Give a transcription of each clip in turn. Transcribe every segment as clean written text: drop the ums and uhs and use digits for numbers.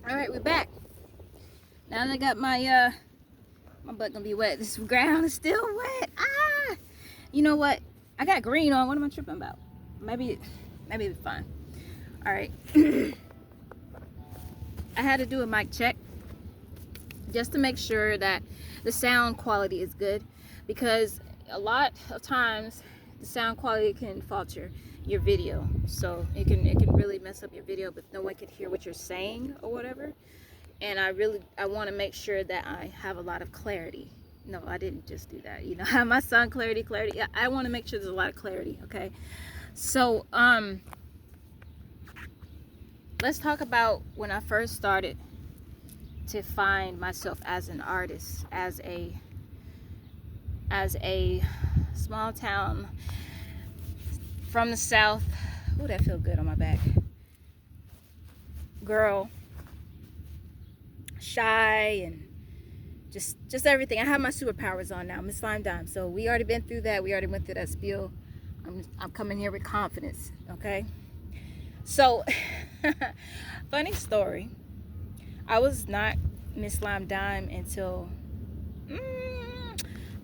All right, we're back. Now that I got my butt gonna be wet. This ground is still wet. Ah, you know what? I got green on. What am I tripping about? Maybe it's fine. All right. I had to do a mic check just to make sure that the sound quality is good, because a lot of times the sound quality can falter your video, so it can really mess up your video, but no one can hear what you're saying or whatever. And I want to make sure that I have a lot of clarity. No, I didn't just do that. You know, have my son clarity. Yeah, I want to make sure there's a lot of clarity. Okay, so let's talk about when I first started to find myself as an artist, as a small town from the South. Ooh, that feel good on my back. Girl, shy and just everything. I have my superpowers on now, Miss Slime Dime. So we already been through that. We already went through that spiel. I'm coming here with confidence. Okay. So, funny story. I was not Miss Slime Dime until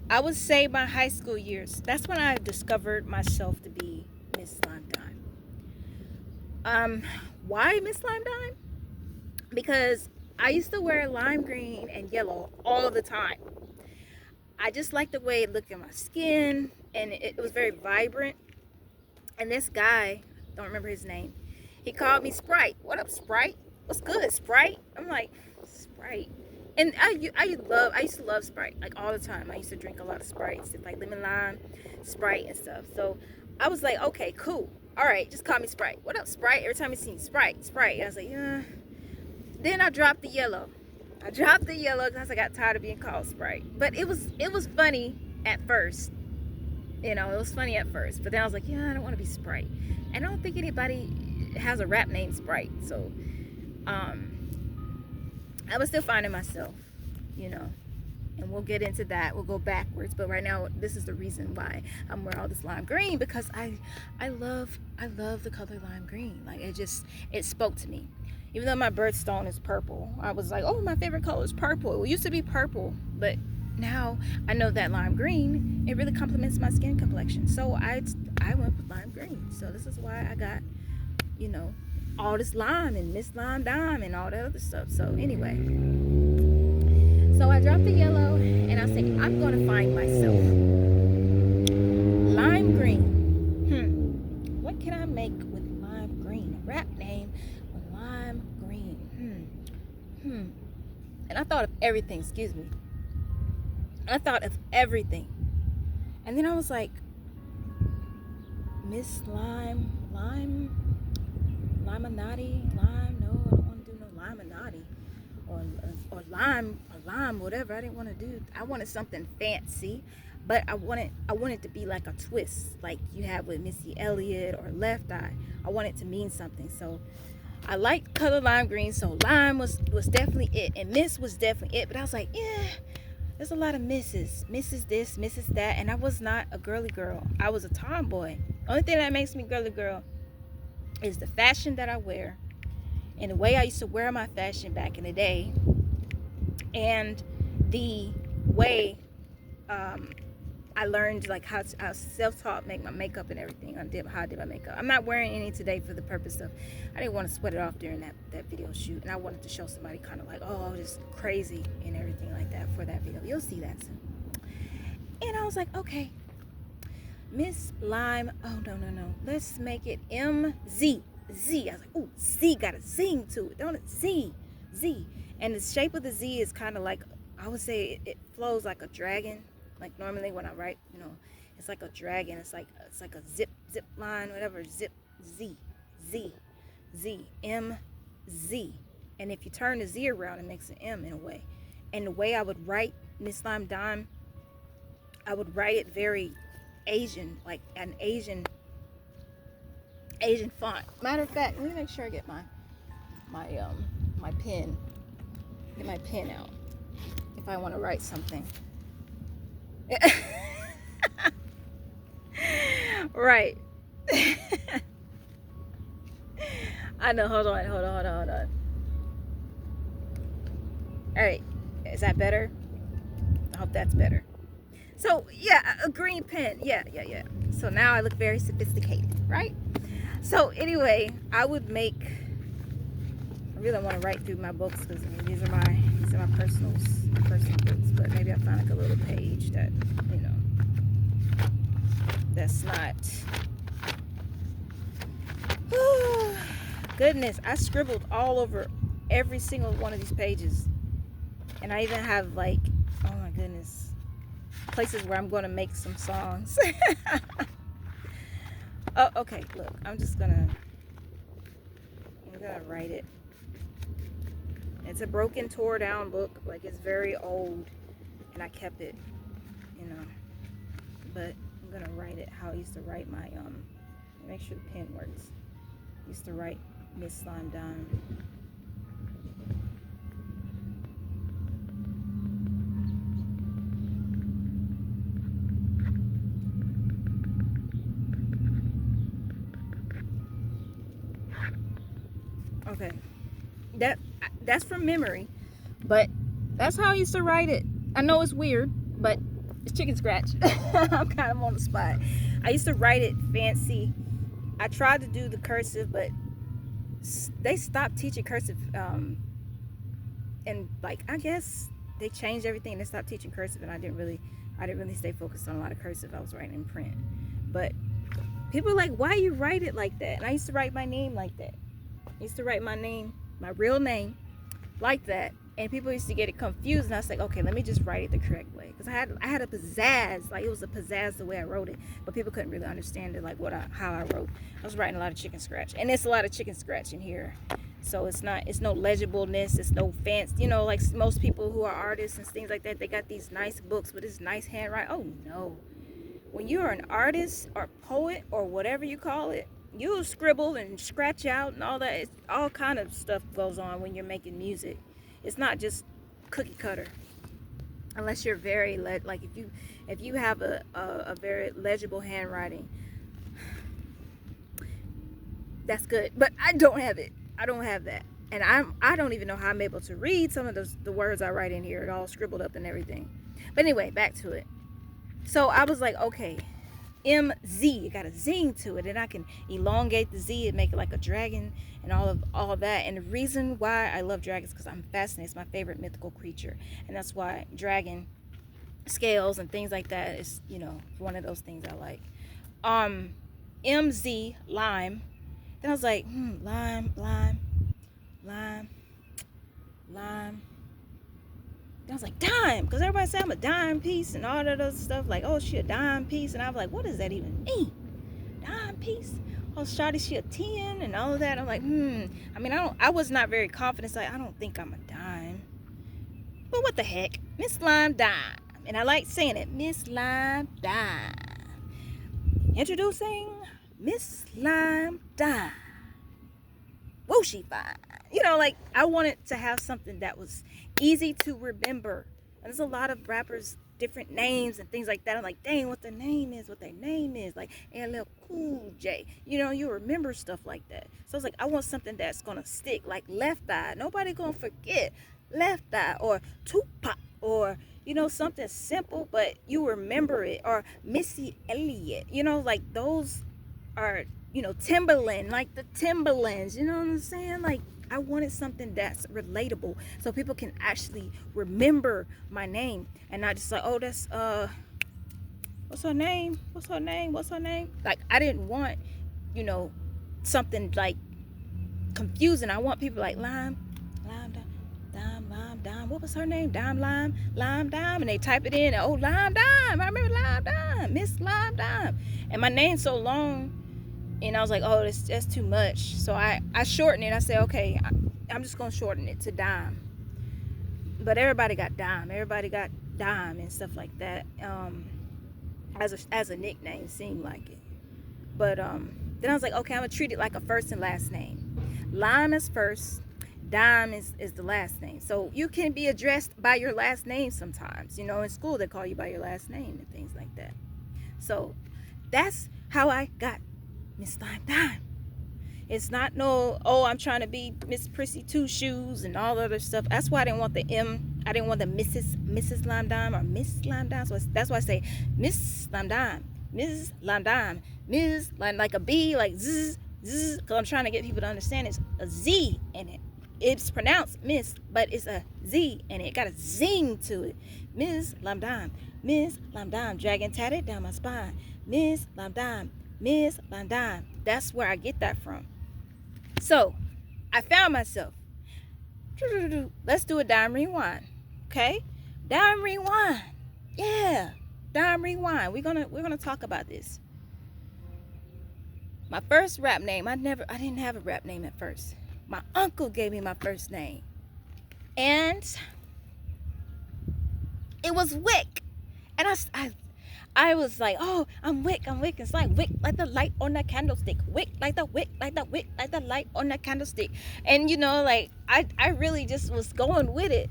I would say my high school years. That's when I discovered myself to be Miss Slime Dime. Why Miss Slime Dime? Because I used to wear lime green and yellow all the time. I just liked the way it looked in my skin, and it was very vibrant. And this guy, don't remember his name, he called me Sprite. What up, Sprite? What's good, Sprite? I'm like, Sprite. And I used to love Sprite, like all the time. I used to drink a lot of Sprites, like lemon lime, Sprite and stuff. So I was like, okay, cool. All right, just call me Sprite. What up, Sprite? Every time you see Sprite. And I was like, yeah. Then I dropped the yellow. Because I got tired of being called Sprite. But it was funny at first. You know, it was funny at first. But then I was like, yeah, I don't want to be Sprite. And I don't think anybody has a rap name Sprite. So, I was still finding myself, you know. And we'll get into that. We'll go backwards. But right now, this is the reason why I'm wearing all this lime green. Because I love the color lime green. Like, it spoke to me. Even though my birthstone is purple, I was like, oh, my favorite color is purple. It used to be purple, but now I know that lime green, it really complements my skin complexion. So I went with lime green. So this is why I got, you know, all this lime and Miss Lime Dime and all that other stuff. So anyway, so I dropped the yellow and I said, I'm going to find myself. Lime green. What can I make with lime green? A rap name. Lime green. And I thought of everything, And then I was like, Miss Lime, Limonati, lime, no, I don't want to do no Limonati. Or lime, whatever. I didn't want to do. I wanted something fancy, but I wanted to be like a twist, like you have with Missy Elliott or Left Eye. I wanted to mean something. So I liked color lime green, so lime was definitely it, and Miss was definitely it. But I was like, yeah, there's a lot of misses this, misses that, and I was not a girly girl. I was a tomboy. Only thing that makes me girly girl is the fashion that I wear, and the way I used to wear my fashion back in the day, and the way I learned like how self-taught make my makeup and everything. How I did my makeup. I'm not wearing any today for the purpose of, I didn't want to sweat it off during that video shoot, and I wanted to show somebody kind of like, oh, just crazy and everything like that for that video. You'll see that soon. And I was like, okay, Miss Lime. Oh no, let's make it MZ. Z. I was like, oh, Z got a zing to it, don't it? Z. And the shape of the Z is kind of like, I would say it flows like a dragon. Like normally when I write, you know, it's like a dragon. It's like a zip line, whatever. Zip, Z, M, Z. And if you turn the Z around, it makes an M in a way. And the way I would write Miss Slime Dime, I would write it very Asian, like an Asian font. Matter of fact, let me make sure I get my pen. Get my pen out if I want to write something. Right. I know. Hold on. All right, is that better? I hope that's better. So yeah, a green pen. Yeah. So now I look very sophisticated, right? So anyway, I would make. I really don't want to write through my books because these are my personal books. But maybe I find like a little page that that's not. Goodness, I scribbled all over every single one of these pages, and I even have like, oh my goodness, places where I'm going to make some songs. Oh, okay. Look, I'm gonna write it. It's a broken, tore down book. Like, it's very old, and I kept it, but I'm gonna write it how I used to write my make sure the pen works. I used to write Miss Slime Dime. Okay, that's from memory, but that's how I used to write it. I know it's weird, but it's chicken scratch. I'm kind of on the spot. I used to write it fancy. I tried to do the cursive, but they stopped teaching cursive, and like, I guess they changed everything. They stopped teaching cursive, and I didn't really stay focused on a lot of cursive. I was writing in print, but people are like, why you write it like that? And I used to write my name like that. I used to write my name, my real name, like that, and people used to get it confused. And I was like, okay, let me just write it the correct way, because I had a pizzazz, like it was a pizzazz the way I wrote it, but people couldn't really understand it, like how I wrote. I was writing a lot of chicken scratch, and it's a lot of chicken scratch in here, so it's no legibleness, it's no fancy, like most people who are artists and things like that, they got these nice books with this nice handwriting. Oh no, when you're an artist or poet or whatever you call it, you scribble and scratch out and all that. It's all kind of stuff goes on when you're making music. It's not just cookie cutter, unless you're very like if you have a very legible handwriting, that's good. But I don't have it. I don't have that, and I don't even know how I'm able to read some of the words I write in here. It all scribbled up and everything. But anyway, back to it. So I was like, okay, MZ, it got a zing to it, and I can elongate the Z and make it like a dragon and all of that. And the reason why I love dragons, because I'm fascinated. It's my favorite mythical creature, and that's why dragon scales and things like that is one of those things I like. MZ, lime. Then I was like, lime. I was like, dime, because everybody said I'm a dime piece and all that other stuff. Like, oh, she a dime piece. And I was like, what does that even mean? Dime piece? Oh, shawty, she a 10 and all of that. I'm like, I mean, I was not very confident. So I don't think I'm a dime. But what the heck? Miss Lime Dime. And I like saying it, Miss Lime Dime. Introducing Miss Lime Dime. Whoa, she fine. Like, I wanted to have something that was easy to remember. And there's a lot of rappers, different names and things like that. I'm like, dang, what their name is. Like LL Cool J. You remember stuff like that. So I was like, I want something that's going to stick. Like Left Eye. Nobody going to forget Left Eye or Tupac or, something simple, but you remember it. Or Missy Elliott. Like those are, Timberland, like the Timberlands. You know what I'm saying? Like, I wanted something that's relatable so people can actually remember my name and not just like, oh, that's what's her name? Like, I didn't want, something like confusing. I want people like lime, dime. What was her name? Dime, lime, dime, and they type it in. And, oh, lime dime. I remember lime dime, Miss Lime Dime. And my name's so long. And I was like, oh, that's too much. So I shortened it. I said, okay, I'm just going to shorten it to Dime. But everybody got Dime. Everybody got Dime and stuff like that. As a nickname, seemed like it. But then I was like, okay, I'm going to treat it like a first and last name. Lime is first. Dime is the last name. So you can be addressed by your last name sometimes. In school, they call you by your last name and things like that. So that's how I got Miss Lime Dime. It's not no, oh, I'm trying to be Miss Prissy Two Shoes and all other stuff. That's why I didn't want the M. I didn't want the Mrs. Lime Dime or Miss Lime Dime. So that's why I say Miss Lime Dime, Mrs. Lime Dime, Ms. like a B, like zzz, zzz. Because I'm trying to get people to understand it's a Z in it. It's pronounced Miss, but it's a Z in it. It got a zing to it. Ms. Lime Dime, Ms. Lime Dime, dragging tatted down my spine. Ms. Lime Dime, Ms. Lime Dime. That's where I get that from. So I found myself. Let's do a dime rewind. Okay? Dime rewind. Yeah. Dime rewind. We're gonna talk about this. My first rap name, I didn't have a rap name at first. My uncle gave me my first name. And it was Wick. And I was like, oh, I'm Wick. It's like Wick, like the light on the candlestick. Wick, like the wick, like the wick, like the light on the candlestick. And like I really just was going with it,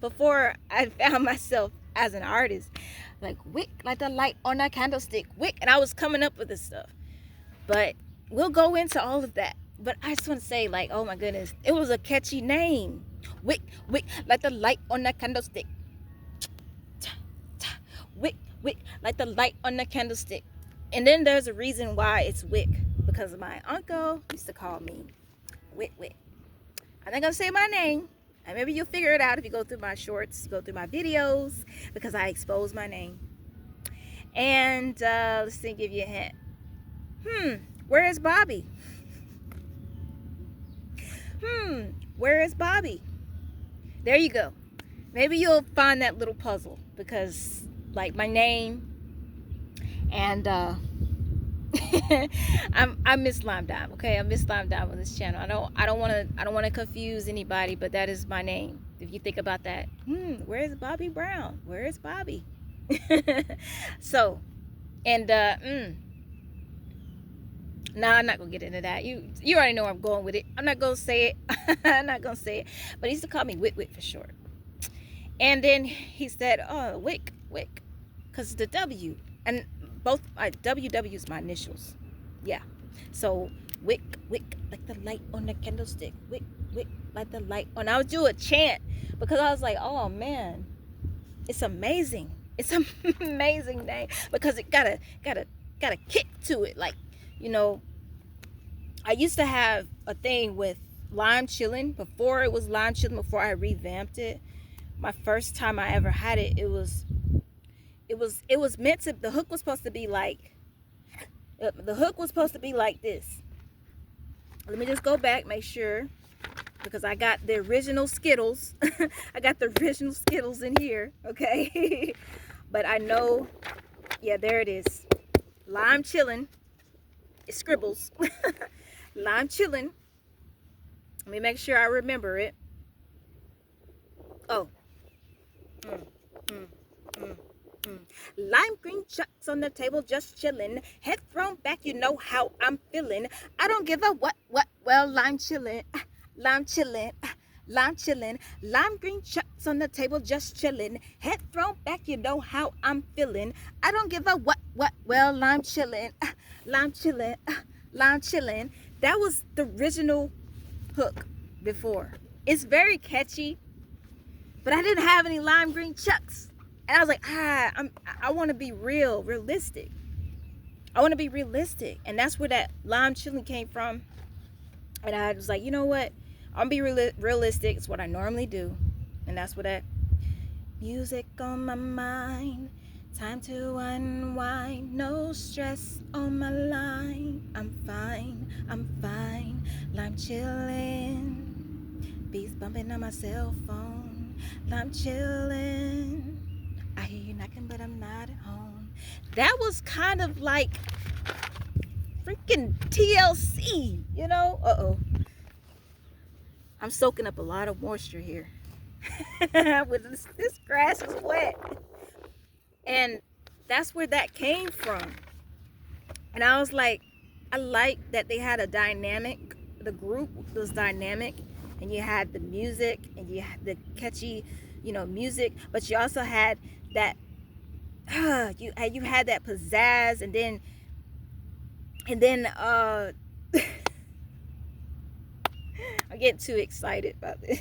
before I found myself as an artist. Like Wick, like the light on the candlestick. Wick, and I was coming up with this stuff. But we'll go into all of that. But I just want to say, like, oh my goodness, it was a catchy name. Wick, like the light on the candlestick. Wick, like the light on the candlestick. And then there's a reason why it's Wick, because my uncle used to call me Wick. I'm not gonna say my name, and maybe you'll figure it out if you go through my shorts, go through my videos, because I expose my name. And let's see, give you a hint. Where is Bobby? Where is Bobby? There you go. Maybe you'll find that little puzzle, because like my name and I'm Miss Lime Dime, okay? I'm Miss Lime Dime on this channel. I don't want to confuse anybody, but that is my name. If you think about that, where is Bobby Brown? Where is Bobby? So, and nah, I'm not gonna get into that. You already know where I'm going with it. I'm not gonna say it. I'm not gonna say it. But he used to call me Wick for short. And then he said, oh, Wick, because the W, and both WW is my initials. Yeah. So Wick, like the light on the candlestick. Wick, like the light on. I would do a chant because I was like, oh man, it's amazing. It's an amazing name because it got a kick to it. Like, I used to have a thing with Lime Chillin' before it was Lime Chillin', before I revamped it. My first time I ever had it, it was meant to, the hook was supposed to be like this. Let me just go back, make sure, because I got the original Skittles. I got the original Skittles in here, okay? But I know, yeah, there it is. Lime Chillin'. It scribbles. Lime Chillin'. Let me make sure I remember it. Oh. Lime green chucks on the table, just chillin'. Head thrown back, you know how I'm feeling. I don't give a what, well, lime chillin'. Lime chillin'. Lime chillin'. Lime green chucks on the table, just chillin'. Head thrown back, you know how I'm feeling. I don't give a what, well, lime chillin'. Lime chillin'. Lime chillin'. That was the original hook before. It's very catchy, but I didn't have any lime green chucks. And I was like, I want to be realistic. I want to be realistic. And that's where that lime chillin' came from. And I was like, you know what? I'm going to be realistic. It's what I normally do. And that's what that music on my mind. Time to unwind. No stress on my line. I'm fine. Lime chillin'. Beats bumping on my cell phone. Lime chillin'. I hear you knocking, but I'm not at home. That was kind of like freaking TLC, Uh-oh. I'm soaking up a lot of moisture here. With this grass is wet. And that's where that came from. And I was like, I like that they had a dynamic. The group was dynamic. And you had the music. And you had the catchy, music. But you also had that, you had that pizzazz. And then I'm getting too excited about this.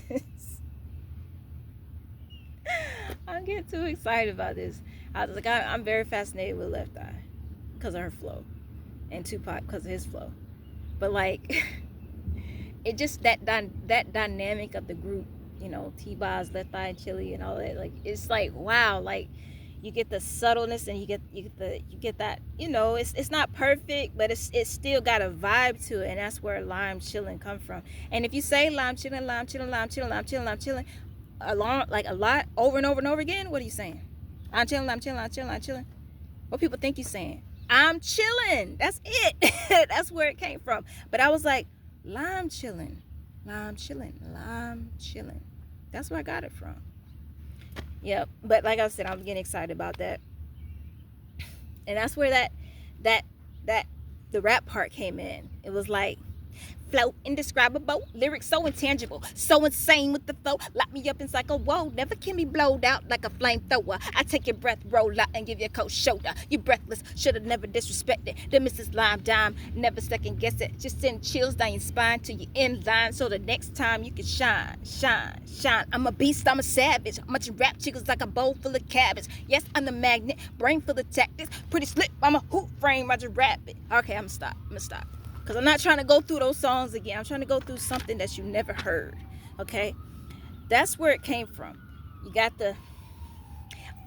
I'm getting too excited about this. I was like, I'm very fascinated with Left Eye because of her flow, and Tupac because of his flow. But like, it just that dynamic of the group, you know, T-Boz, Left Eye, and Chili, and all that. Like, it's like, wow, like you get the subtleness, and you get that, you know, it's not perfect, but it's still got a vibe to it, and that's where Lime Chillin' come from. And if you say Lime Chillin', Lime Chillin', Lime Chillin', Lime Chillin', Lime Chillin', along like a lot over and over and over again, what are you saying? I'm chilling, I'm chilling, I'm chilling, I'm chilling. What people think you're saying? I'm chilling. That's it. That's where it came from. But I was like, lime chilling, lime chilling, lime chilling. That's where I got it from. Yep. But like I said, I'm getting excited about that. And that's where that the rap part came in. It was like, flow indescribable, lyrics so intangible, so insane with the flow, lock me up inside a whoa, never can be blowed out like a flamethrower. I take your breath, roll out, and give you a cold shoulder. You breathless, should've never disrespected the Mrs. Lime Dime, never second guess it. Just send chills down your spine to your end line, so the next time you can shine, shine, shine. I'm a beast, I'm a savage, much rap chickles like a bowl full of cabbage. Yes, I'm the magnet, brain full of tactics, pretty slick, I'm a hoop frame, Roger Rabbit. Okay, I'm gonna stop. Because I'm not trying to go through those songs again. I'm trying to go through something that you never heard. Okay? That's where it came from. You got the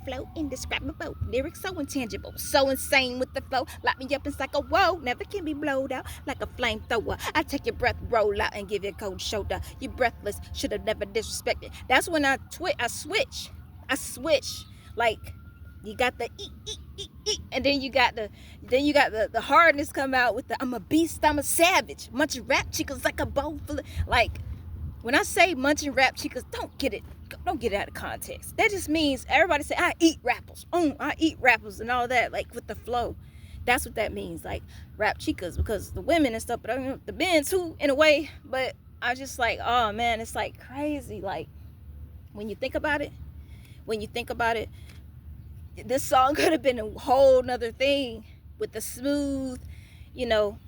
flow indescribable, lyrics so intangible, so insane with the flow, lock me up inside a whoa, never can be blowed out like a flamethrower. I take your breath, roll out, and give you a cold shoulder. You breathless, should have never disrespected. That's when I switch. Like, you got the eat, and then you got the hardness come out with the I'm a beast, I'm a savage, munching rap chicas like a bowl full of, like, when I say munching rap chicas, don't get it out of context. That just means everybody say I eat rappers, and all that, like with the flow. That's what that means, like rap chicas, because the women and stuff, but I mean, the men too in a way. But I just like, oh man, it's like crazy. Like when you think about it, this song could have been a whole nother thing with the smooth, you know,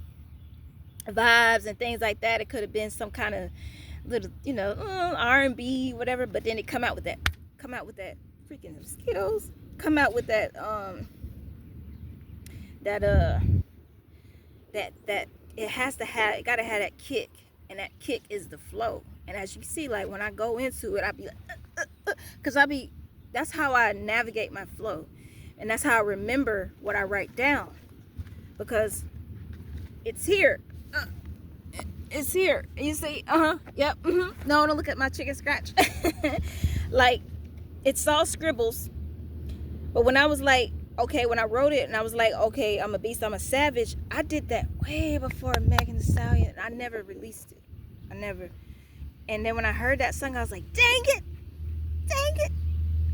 vibes and things like that. It could have been some kind of little, you know, R&B, whatever. But then it come out with that freaking Skittles. Come out with that it gotta have that kick, and that kick is the flow. And as you see, like when I go into it, I be like, cause that's how I navigate my flow, and that's how I remember what I write down, because it's here. It's here. You see, yep, No, don't look at my chicken scratch. Like, it's all scribbles. But when I was like, okay, when I wrote it and I was like, okay, I'm a beast, I'm a savage, I did that way before Megan Thee Stallion. I never released it. I never. And then when I heard that song, I was like, dang it.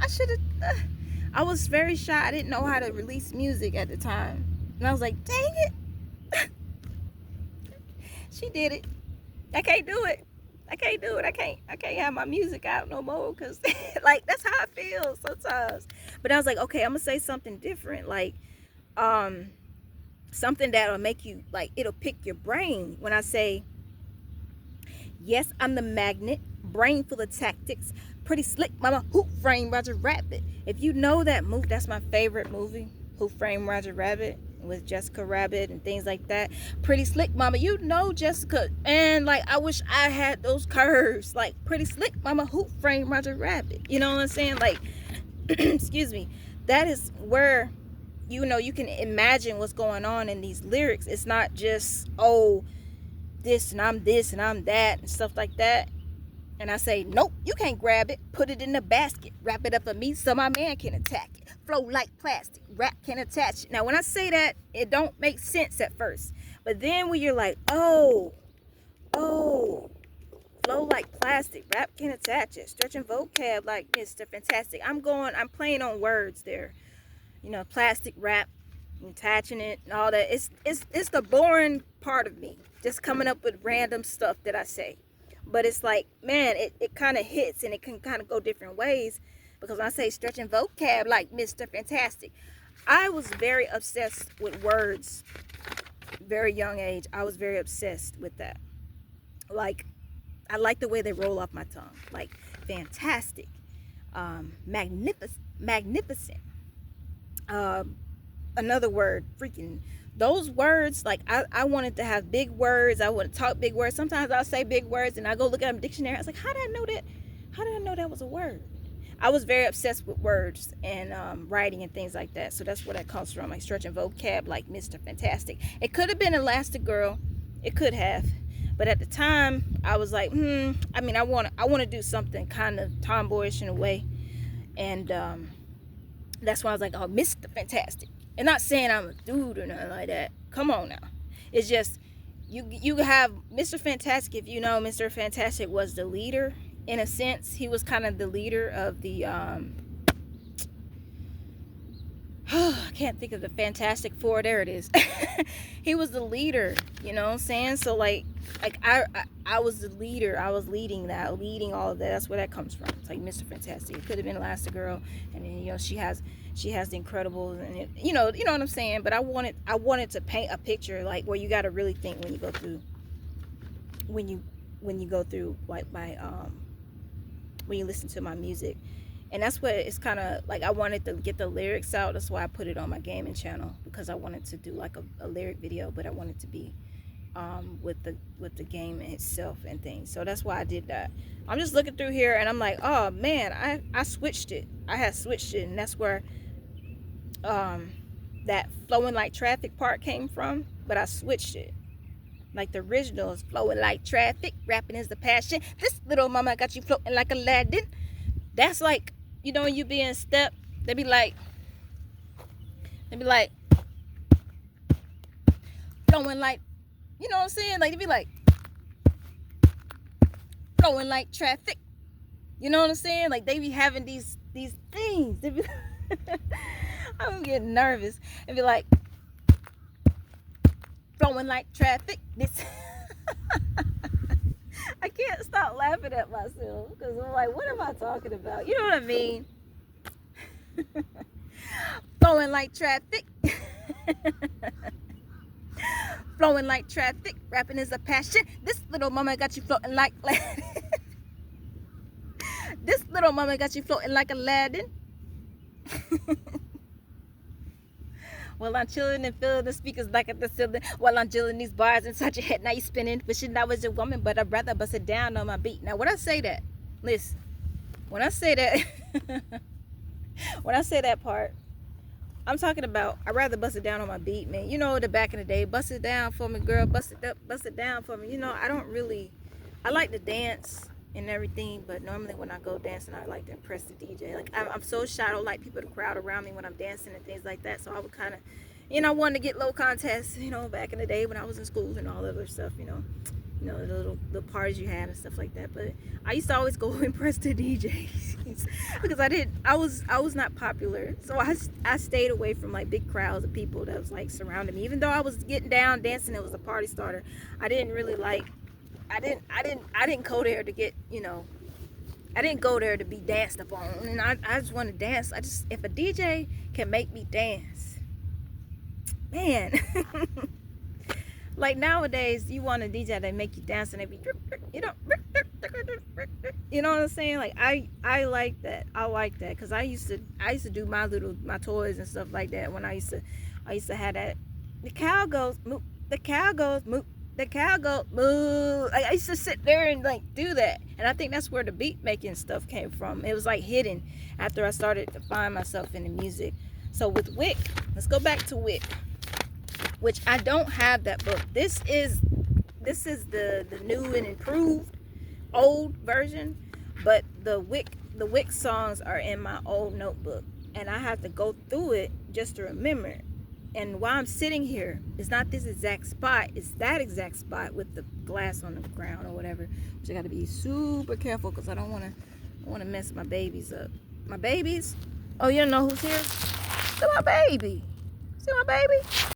I should have. I was very shy. I didn't know how to release music at the time. And I was like, dang it. She did it. I can't do it. I can't have my music out no more, because like that's how I feel sometimes. But I was like, okay, I'm gonna say something different, like something that'll make you, like, it'll pick your brain when I say, yes, I'm the magnet, brain full of tactics, pretty slick mama, Who Framed Roger Rabbit. If you know that movie, that's my favorite movie, Who Framed Roger Rabbit, with Jessica Rabbit and things like that. Pretty slick mama, you know Jessica, and like I wish I had those curves, like pretty slick mama, Who Framed Roger Rabbit. You know what I'm saying? Like, excuse me. That is where, you know, you can imagine what's going on in these lyrics. It's not just, oh, this and I'm that and stuff like that. And I say, nope, you can't grab it. Put it in the basket. Wrap it up for me so my man can attack it. Flow like plastic. Rap can attach it. Now, when I say that, it don't make sense at first. But then when you're like, oh, flow like plastic. Rap can attach it. Stretching vocab like Mr. Fantastic. I'm playing on words there. You know, plastic rap, attaching it and all that. It's the boring part of me. Just coming up with random stuff that I say. But it's like, man, it kind of hits, and it can kind of go different ways. Because when I say stretching vocab like Mr. Fantastic, I was very obsessed with words. Very young age, I was very obsessed with that. Like, I like the way they roll off my tongue. Like fantastic, magnificent. Another word, freaking, those words, like I wanted to have big words. I want to talk big words. Sometimes I'll say big words and I go look at a dictionary. I was like, how did I know that? How did I know that was a word? I was very obsessed with words and writing and things like that. So that's where that comes from, like stretching vocab, like Mr. Fantastic. It could have been Elastigirl. It could have. But at the time, I was like, I mean, I want to do something kind of tomboyish in a way. And that's why I was like, oh, Mr. Fantastic. And not saying I'm a dude or nothing like that. Come on now. It's just, you have Mr. Fantastic. If you know, Mr. Fantastic was the leader. In a sense, he was kind of the leader of the I can't think of the Fantastic Four. There it is. He was the leader, you know what I'm saying? So like I was the leader. I was leading all of that. That's where that comes from. It's like Mr. Fantastic. It could have been Elastigirl, and then, you know, she has the Incredibles, and it, you know what I'm saying. But I wanted to paint a picture like where you got to really think when you go through like my when you listen to my music. And that's what it's kind of like. I wanted to get the lyrics out. That's why I put it on my gaming channel, because I wanted to do like a lyric video, but I wanted to be with the game itself and things. So that's why I did that. I'm just looking through here and I'm like, oh man, I switched it. I had switched it, and that's where that flowing like traffic part came from. But I switched it. Like the original is flowing like traffic, rapping is the passion. This little mama got you floating like Aladdin. That's like, you know, when you be in step, they be like flowing like, you know what I'm saying? Like they be like flowing like traffic. You know what I'm saying? Like they be having these things. They be I'm getting nervous. They be like flowing like traffic. This I can't stop laughing at myself because I'm like, what am I talking about? You know what I mean? Flowing like traffic. Flowing like traffic. Rapping is a passion. This little mama got you floating like this little mama got you floating like Aladdin. While I'm chilling and feeling the speakers like at the ceiling. While I'm chilling these bars inside your head. Now you spinning. Wishing I was your woman, but I'd rather bust it down on my beat. Now when I say that, listen. When I say that, when I say that part, I'm talking about I'd rather bust it down on my beat, man. You know, the back in the day, bust it down for me, girl. Bust it up, bust it down for me. You know, I like to dance and everything, but normally when I go dancing, I like to impress the DJ. Like I'm so shy, I don't like people to crowd around me when I'm dancing and things like that. So I would kind of, you know, wanted to get low contests, you know, back in the day when I was in school and all that other stuff, you know, the parties you had and stuff like that. But I used to always go impress the DJs because I was not popular, so I stayed away from like big crowds of people that was like surrounding me. Even though I was getting down dancing, it was a party starter. I didn't really like. I didn't go there to get, you know, I didn't go there to be danced upon. And I just want to dance. If a DJ can make me dance, man. Like nowadays, you want a DJ that make you dance and they be, you know what I'm saying? Like I like that. I like that because I used to do my toys and stuff like that when I used to have that. The cow goes moo, the cow goes moo. The cow go moo. I used to sit there and like do that, and I think that's where the beat making stuff came from. It was like hidden after I started to find myself in the music. So with Wick, let's go back to Wick, which I don't have that book. This is the new and improved old version, but the Wick songs are in my old notebook, and I have to go through it just to remember it. And while I'm sitting here, it's not this exact spot, it's that exact spot with the glass on the ground or whatever, which I got to be super careful because I don't want to mess my babies up. My babies? Oh, you don't know who's here? See my baby. See my baby?